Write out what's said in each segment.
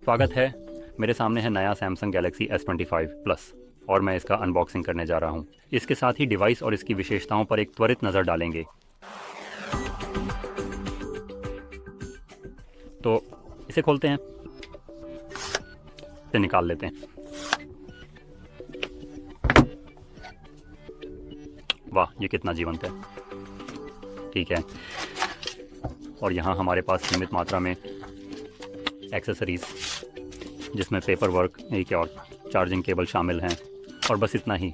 स्वागत है। मेरे सामने है नया सैमसंग गैलेक्सी S25 प्लस और मैं इसका अनबॉक्सिंग करने जा रहा हूँ। इसके साथ ही डिवाइस और इसकी विशेषताओं पर एक त्वरित नज़र डालेंगे। तो इसे खोलते हैं, इसे निकाल लेते हैं। वाह, ये कितना जीवंत है। ठीक है, और यहाँ हमारे पास सीमित मात्रा में एक्सेसरीज़ जिसमें पेपर वर्क, एक और चार्जिंग केबल शामिल हैं, और बस इतना ही।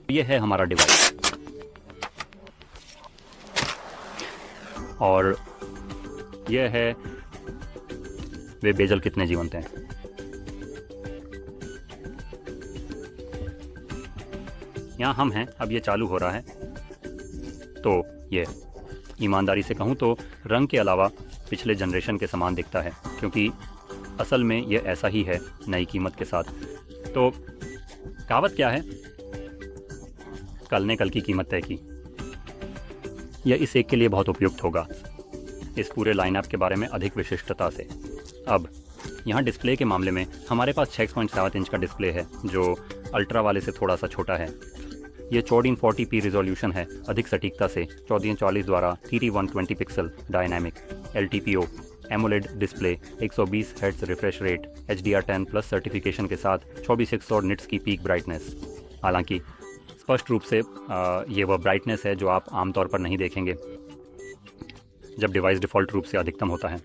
ये है हमारा डिवाइस और ये है वे बेजल कितने जीवंत हैं। यहाँ हम हैं, अब ये चालू हो रहा है। तो ये ईमानदारी से कहूँ तो रंग के अलावा पिछले जनरेशन के समान दिखता है, क्योंकि असल में ये ऐसा ही है नई कीमत के साथ। तो कहावत क्या है, कल ने कल की कीमत तय की। यह इस एक के लिए बहुत उपयुक्त होगा, इस पूरे लाइनअप के बारे में अधिक विशिष्टता से। अब यहाँ डिस्प्ले के मामले में हमारे पास 6.7 इंच का डिस्प्ले है, जो अल्ट्रा वाले से थोड़ा सा छोटा है। ये 1440p रिजोल्यूशन है, अधिक सटीकता से 1440 द्वारा 3120 pixel dynamic LTPO AMOLED display, 120 hertz refresh rate, HDR10 plus certification के साथ 2400 निट्स की पीक ब्राइटनेस। हालांकि स्पष्ट रूप से ये वह ब्राइटनेस है जो आप आमतौर पर नहीं देखेंगे जब डिवाइस डिफ़ॉल्ट रूप से अधिकतम होता है।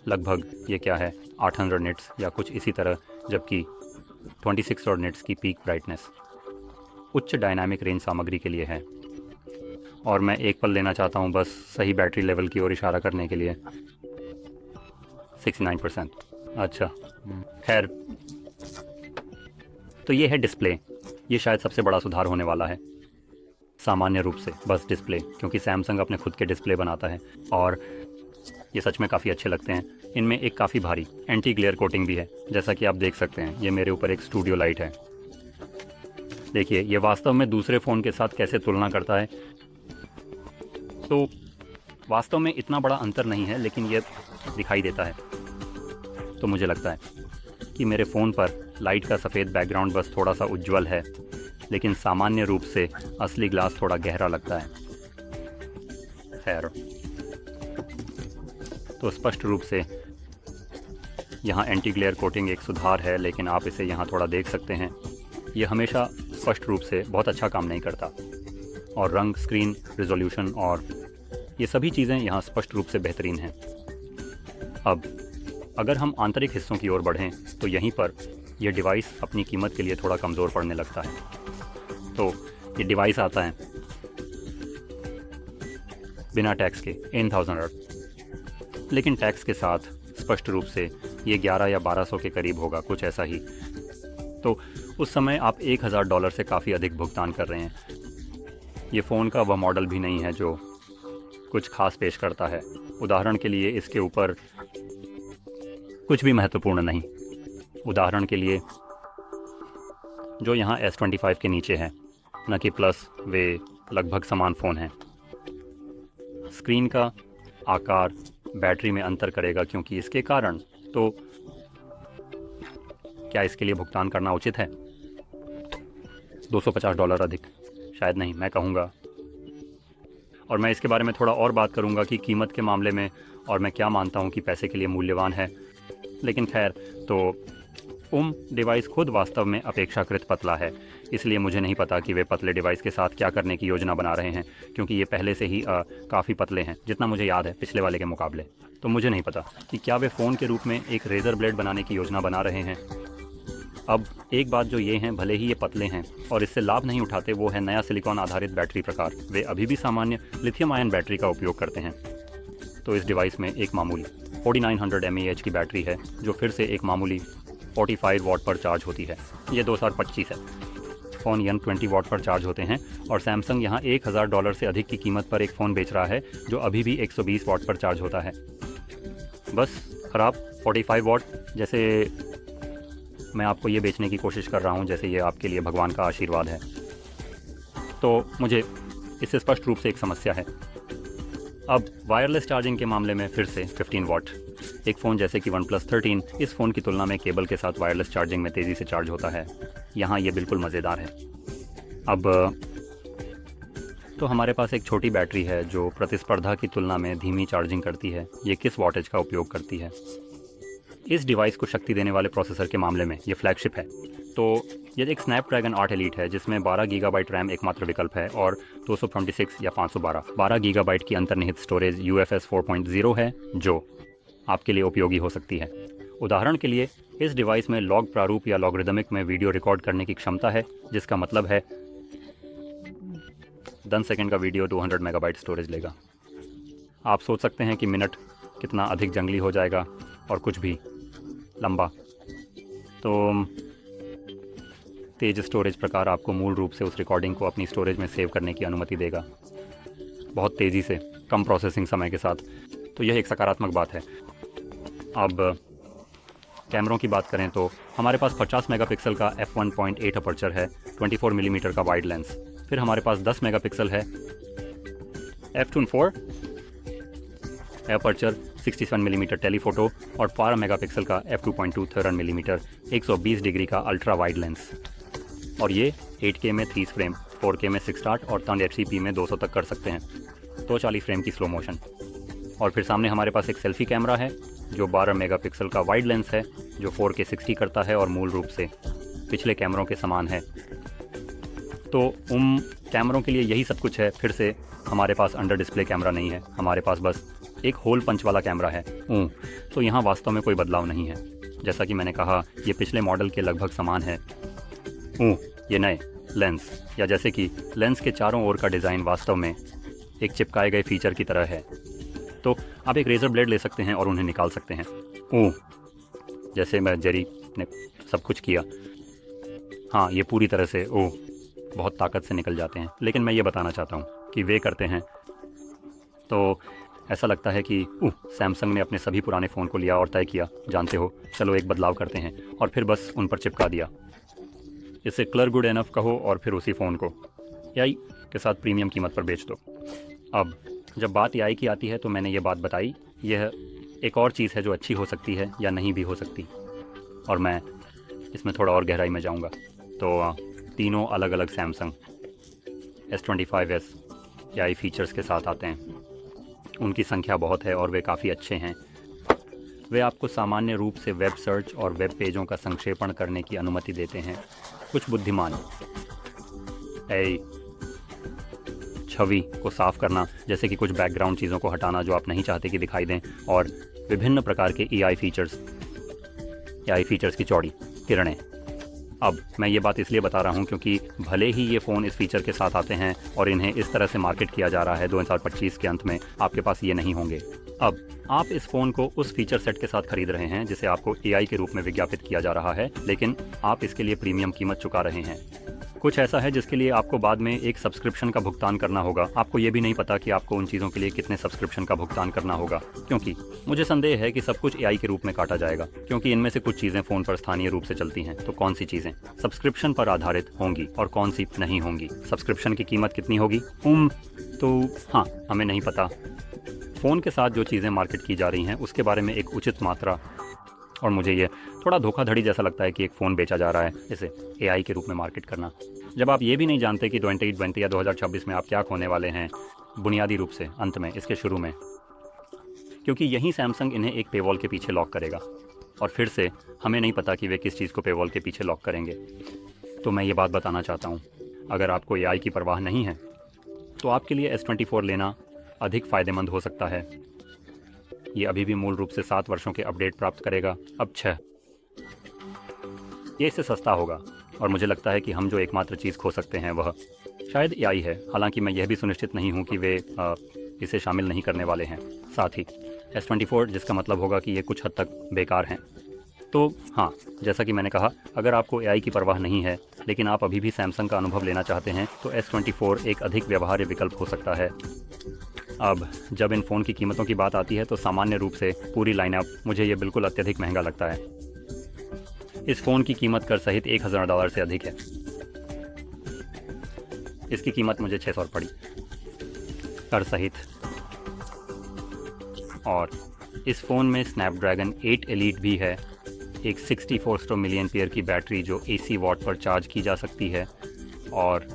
लगभग ये क्या है 800 निट्स या कुछ इसी तरह, जबकि 2600 निट्स की पीक ब्राइटनेस उच्च डायनामिक रेंज सामग्री के लिए है। और मैं एक पल लेना चाहता हूँ बस सही बैटरी लेवल की ओर इशारा करने के लिए। 69%। अच्छा, खैर, तो ये है डिस्प्ले। ये शायद सबसे बड़ा सुधार होने वाला है सामान्य रूप से बस डिस्प्ले, क्योंकि सैमसंग अपने खुद के डिस्प्ले बनाता है और ये सच में काफ़ी अच्छे लगते हैं। इनमें एक काफ़ी भारी एंटी ग्लेयर कोटिंग भी है, जैसा कि आप देख सकते हैं। ये मेरे ऊपर एक स्टूडियो लाइट है। देखिए, ये वास्तव में दूसरे फ़ोन के साथ कैसे तुलना करता है। तो वास्तव में इतना बड़ा अंतर नहीं है, लेकिन ये दिखाई देता है। तो मुझे लगता है कि मेरे फ़ोन पर लाइट का सफ़ेद बैकग्राउंड बस थोड़ा सा उज्ज्वल है, लेकिन सामान्य रूप से असली ग्लास थोड़ा गहरा लगता है। खैर, तो स्पष्ट रूप से यहाँ एंटी ग्लेयर कोटिंग एक सुधार है, लेकिन आप इसे यहाँ थोड़ा देख सकते हैं। ये हमेशा स्पष्ट रूप से बहुत अच्छा काम नहीं करता, और रंग, स्क्रीन रिजोल्यूशन और ये सभी चीज़ें यहाँ स्पष्ट रूप से बेहतरीन हैं। अब अगर हम आंतरिक हिस्सों की ओर बढ़ें तो यहीं पर यह डिवाइस अपनी कीमत के लिए थोड़ा कमज़ोर पड़ने लगता है। तो ये डिवाइस आता है बिना टैक्स के 1000 लेकिन टैक्स के साथ स्पष्ट रूप से ये 11 या 1200 के करीब होगा, कुछ ऐसा ही। तो उस समय आप $1000 से काफ़ी अधिक भुगतान कर रहे हैं। ये फ़ोन का वह मॉडल भी नहीं है जो कुछ खास पेश करता है। उदाहरण के लिए इसके ऊपर कुछ भी महत्वपूर्ण नहीं। उदाहरण के लिए जो यहाँ S25 के नीचे है, न कि प्लस, वे लगभग समान फ़ोन हैं। स्क्रीन का आकार बैटरी में अंतर करेगा, क्योंकि इसके कारण। तो क्या इसके लिए भुगतान करना उचित है? $250 अधिक? शायद नहीं, मैं कहूँगा। और मैं इसके बारे में थोड़ा और बात करूँगा कि कीमत के मामले में और मैं क्या मानता हूँ कि पैसे के लिए मूल्यवान है। लेकिन खैर, तो डिवाइस खुद वास्तव में अपेक्षाकृत पतला है, इसलिए मुझे नहीं पता कि वे पतले डिवाइस के साथ क्या करने की योजना बना रहे हैं, क्योंकि ये पहले से ही काफ़ी पतले हैं, जितना मुझे याद है पिछले वाले के मुकाबले। तो मुझे नहीं पता कि क्या वे फ़ोन के रूप में एक रेज़र ब्लेड बनाने की योजना बना रहे हैं। अब एक बात जो ये हैं, भले ही ये पतले हैं और इससे लाभ नहीं उठाते, वो है नया सिलिकॉन आधारित बैटरी प्रकार। वे अभी भी सामान्य लिथियम आयन बैटरी का उपयोग करते हैं। तो इस डिवाइस में एक मामूली 4900 mAh की बैटरी है, जो फिर से एक मामूली 45 वाट पर चार्ज होती है। ये 2025 है। फ़ोन यन 20 वाट पर चार्ज होते हैं, और सैमसंग यहाँ $1000 से अधिक की कीमत पर एक फ़ोन बेच रहा है जो अभी भी 120 वाट पर चार्ज होता है। बस ख़राब 45 वाट, जैसे मैं आपको ये बेचने की कोशिश कर रहा हूँ जैसे ये आपके लिए भगवान का आशीर्वाद है। तो मुझे इससे स्पष्ट रूप से एक समस्या है। अब वायरलेस चार्जिंग के मामले में फिर से 15 वॉट। एक फ़ोन जैसे कि OnePlus 13 इस फ़ोन की तुलना में केबल के साथ वायरलेस चार्जिंग में तेज़ी से चार्ज होता है। यहाँ ये बिल्कुल मज़ेदार है। अब तो हमारे पास एक छोटी बैटरी है जो प्रतिस्पर्धा की तुलना में धीमी चार्जिंग करती है। ये किस वॉटेज का उपयोग करती है? इस डिवाइस को शक्ति देने वाले प्रोसेसर के मामले में ये फ्लैगशिप है। तो ये एक स्नैपड्रैगन 8 एलीट है जिसमें 12 गीगाबाइट रैम एकमात्र विकल्प है और 256 या 512 गीगाबाइट की अंतर्निहित स्टोरेज UFS 4.0 है जो आपके लिए उपयोगी हो सकती है। उदाहरण के लिए इस डिवाइस में लॉग प्रारूप या लॉगरिदमिक में वीडियो रिकॉर्ड करने की क्षमता है, जिसका मतलब है 10 सेकंड का वीडियो 200 मेगाबाइट स्टोरेज लेगा। आप सोच सकते हैं कि मिनट कितना अधिक जंगली हो जाएगा और कुछ भी लंबा। तो तेज स्टोरेज प्रकार आपको मूल रूप से उस रिकॉर्डिंग को अपनी स्टोरेज में सेव करने की अनुमति देगा, बहुत तेज़ी से, कम प्रोसेसिंग समय के साथ। तो यह एक सकारात्मक बात है। अब कैमरों की बात करें तो हमारे पास 50 मेगापिक्सल का f1.8 अपर्चर है, 24 मिलीमीटर का वाइड लेंस। फिर हमारे पास 10 मेगापिक्सल है f2.4 अपर्चर, 67 मिलीमीटर टेलीफोटो और 12 मेगापिक्सल का f2.2 13 मिलीमीटर 120 डिग्री का अल्ट्रा वाइड लेंस। और ये 8K में 30 फ्रेम, 4K में 6:8 और 1080p में 200 तक कर सकते हैं, 240 फ्रेम की स्लो मोशन। और फिर सामने हमारे पास एक सेल्फी कैमरा है जो 12 मेगापिक्सल का वाइड लेंस है जो 4K 60 करता है और मूल रूप से पिछले कैमरों के समान है। तो कैमरों के लिए यही सब कुछ है। फिर से हमारे पास अंडर डिस्प्ले कैमरा नहीं है, हमारे पास बस एक होल पंच वाला कैमरा है। तो यहाँ वास्तव में कोई बदलाव नहीं है। जैसा कि मैंने कहा, ये पिछले मॉडल के लगभग समान है। ये नए लेंस, या जैसे कि लेंस के चारों ओर का डिज़ाइन वास्तव में एक चिपकाए गए फीचर की तरह है। तो आप एक रेज़र ब्लेड ले सकते हैं और उन्हें निकाल सकते हैं। जैसे मैं जेरी ने सब कुछ किया। हाँ, ये पूरी तरह से बहुत ताकत से निकल जाते हैं। लेकिन मैं ये बताना चाहता हूँ कि वे करते हैं तो ऐसा लगता है कि सैमसंग ने अपने सभी पुराने फ़ोन को लिया और तय किया, जानते हो, चलो एक बदलाव करते हैं, और फिर बस उन पर चिपका दिया। इसे क्लर गुड एनफ कहो और फिर उसी फ़ोन को AI के साथ प्रीमियम कीमत पर बेच दो। अब जब बात AI की आती है तो मैंने ये बात बताई, यह एक और चीज़ है जो अच्छी हो सकती है या नहीं भी हो सकती, और मैं इसमें थोड़ा और गहराई में जाऊँगा। तो तीनों अलग अलग सैमसंग S25s AI फीचर्स के साथ आते हैं। उनकी संख्या बहुत है और वे काफ़ी अच्छे हैं। वे आपको सामान्य रूप से वेब सर्च और वेब पेजों का संक्षेपण करने की अनुमति देते हैं। कुछ बुद्धिमान छवि को साफ करना, जैसे कि कुछ बैकग्राउंड चीज़ों को हटाना जो आप नहीं चाहते कि दिखाई दें, और विभिन्न प्रकार के AI फीचर्स की चौड़ी किरणें। अब मैं ये बात इसलिए बता रहा हूँ क्योंकि भले ही ये फ़ोन इस फीचर के साथ आते हैं और इन्हें इस तरह से मार्केट किया जा रहा है 2025 के अंत में, आपके पास ये नहीं होंगे। अब आप इस फ़ोन को उस फीचर सेट के साथ खरीद रहे हैं जिसे आपको AI के रूप में विज्ञापित किया जा रहा है, लेकिन आप इसके लिए प्रीमियम कीमत चुका रहे हैं। कुछ ऐसा है जिसके लिए आपको बाद में एक सब्सक्रिप्शन का भुगतान करना होगा। आपको ये भी नहीं पता कि आपको उन चीज़ों के लिए कितने सब्सक्रिप्शन का भुगतान करना होगा, क्योंकि मुझे संदेह है कि सब कुछ AI के रूप में काटा जाएगा, क्योंकि इनमें से कुछ चीज़ें फ़ोन पर स्थानीय रूप से चलती हैं। तो कौन सी चीज़ें सब्सक्रिप्शन पर आधारित होंगी और कौन सी नहीं होंगी? सब्सक्रिप्शन की कीमत कितनी होगी? तो हाँ, हमें नहीं पता। फ़ोन के साथ जो चीज़ें मार्केट की जा रही हैं उसके बारे में एक उचित मात्रा, और मुझे ये थोड़ा धोखाधड़ी जैसा लगता है कि एक फ़ोन बेचा जा रहा है, इसे AI के रूप में मार्केट करना, जब आप ये भी नहीं जानते कि 2020 या 2026 में आप क्या खोने वाले हैं, बुनियादी रूप से अंत में, इसके शुरू में, क्योंकि यहीं सैमसंग इन्हें एक पेवॉल के पीछे लॉक करेगा, और फिर से हमें नहीं पता कि वे किस चीज़ को पेवॉल के पीछे लॉक करेंगे। तो मैं ये बात बताना चाहता हूँ, अगर आपको AI की परवाह नहीं है तो आपके लिए S24 लेना अधिक फ़ायदेमंद हो सकता है। ये अभी भी मूल रूप से 7 वर्षों के अपडेट प्राप्त करेगा, अब 6। ये इससे सस्ता होगा, और मुझे लगता है कि हम जो एकमात्र चीज़ खो सकते हैं वह शायद AI है। हालांकि मैं यह भी सुनिश्चित नहीं हूँ कि वे इसे शामिल नहीं करने वाले हैं। साथ ही S24, जिसका मतलब होगा कि ये कुछ हद तक बेकार हैं। तो हाँ, जैसा कि मैंने कहा, अगर आपको AI की परवाह नहीं है लेकिन आप अभी भी सैमसंग का अनुभव लेना चाहते हैं तो S24 एक अधिक व्यवहार्य विकल्प हो सकता है। अब जब इन फ़ोन की कीमतों की बात आती है तो सामान्य रूप से पूरी लाइनअप मुझे ये बिल्कुल अत्यधिक महंगा लगता है। इस फ़ोन की कीमत कर सहित $1000 से अधिक है। इसकी कीमत मुझे 600 पड़ी कर सहित। और इस फ़ोन में स्नैपड्रैगन 8 एलीट भी है, एक 64 मिलियन एम्पीयर की बैटरी जो AC वॉट पर चार्ज की जा सकती है, और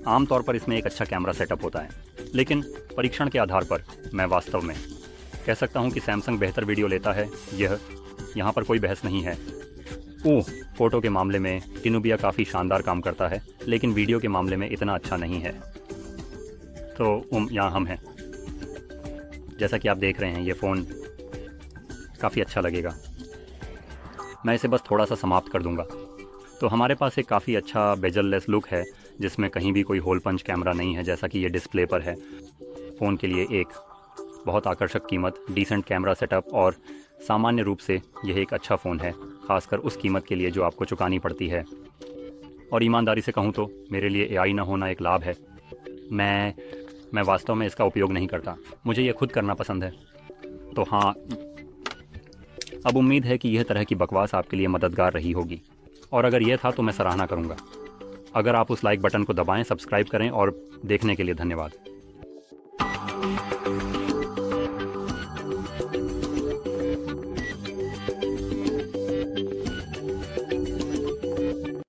आमतौर पर इसमें एक अच्छा कैमरा सेटअप होता है। लेकिन परीक्षण के आधार पर मैं वास्तव में कह सकता हूं कि सैमसंग बेहतर वीडियो लेता है, यहाँ पर कोई बहस नहीं है। फ़ोटो के मामले में टिनुबिया काफ़ी शानदार काम करता है, लेकिन वीडियो के मामले में इतना अच्छा नहीं है। तो यहाँ हम हैं, जैसा कि आप देख रहे हैं ये फ़ोन काफ़ी अच्छा लगेगा। मैं इसे बस थोड़ा सा समाप्त कर दूंगा। तो हमारे पास एक काफ़ी अच्छा बेजल-लेस लुक है, जिसमें कहीं भी कोई होल पंच कैमरा नहीं है जैसा कि ये डिस्प्ले पर है। फ़ोन के लिए एक बहुत आकर्षक कीमत, डिसेंट कैमरा सेटअप, और सामान्य रूप से यह एक अच्छा फ़ोन है, ख़ासकर उस कीमत के लिए जो आपको चुकानी पड़ती है। और ईमानदारी से कहूँ तो मेरे लिए AI ना होना एक लाभ है। मैं वास्तव में इसका उपयोग नहीं करता, मुझे ये खुद करना पसंद है। तो हाँ, अब उम्मीद है कि यह तरह की बकवास आपके लिए मददगार रही होगी, और अगर यह था तो मैं सराहना करूँगा। अगर आप उस लाइक बटन को दबाएं, सब्सक्राइब करें, और देखने के लिए धन्यवाद।